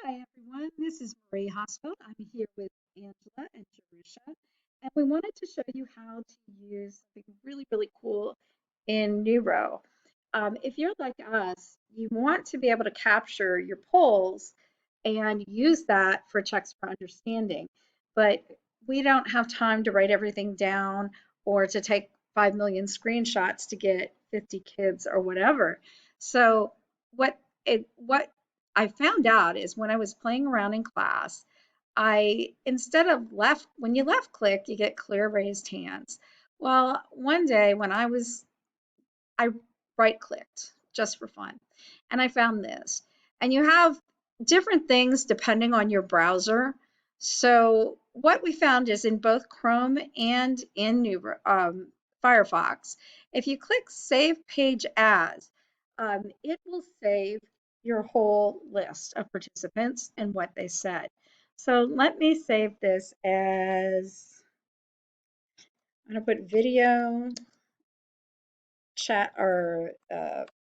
Hi, everyone. This is Marie Hosfeld. I'm here with Angela and Jerusha, and we wanted to show you how to use something really, really cool in Neuro. If you're like us, you want to be able to capture your polls and use that for checks for understanding, but we don't have time to write everything down or to take 5 million screenshots to get 50 kids or whatever. So what I found out is when I was playing around in class, I instead of when you left click, you get clear raised hands. Well, one day when I right clicked just for fun, and I found this. And you have different things depending on your browser. So what we found is in both Chrome and in Firefox, if you click Save Page As, it will save your whole list of participants and what they said. So let me save this as, I'm going to put video chat or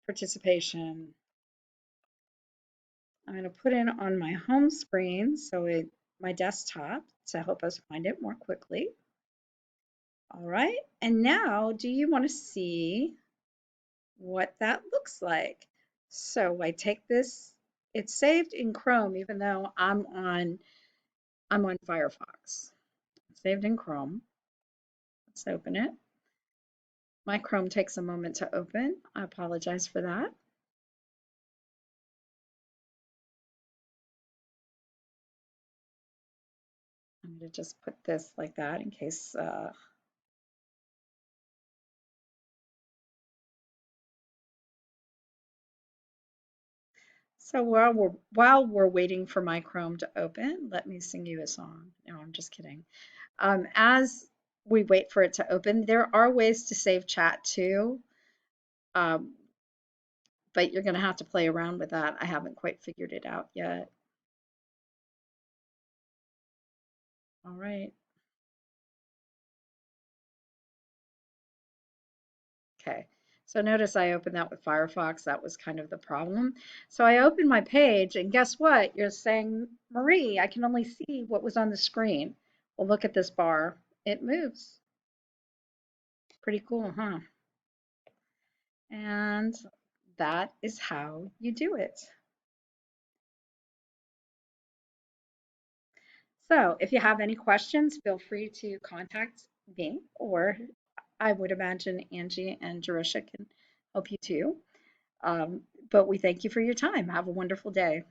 participation. I'm going to put it on my home screen, my desktop, to help us find it more quickly. All right, and now do you want to see what that looks like? So I take this, it's saved in Chrome, even though I'm on Firefox. It's saved in Chrome. Let's open it. My Chrome takes a moment to open. I apologize for that. I'm going to just put this like that in case so while we're waiting for my Chrome to open, let me sing you a song. No, I'm just kidding. As we wait for it to open, there are ways to save chat too, um, but you're going to have to play around with that. I haven't quite figured it out yet. All right. Okay. So notice I opened that with Firefox. That was kind of the problem. So I opened my page, and guess what? You're saying, Marie, I can only see what was on the screen. Well, look at this bar. It moves. Pretty cool, huh? And that is how you do it. So if you have any questions, feel free to contact me, or I would imagine Angie and Jerusha can help you too. But we thank you for your time. Have a wonderful day.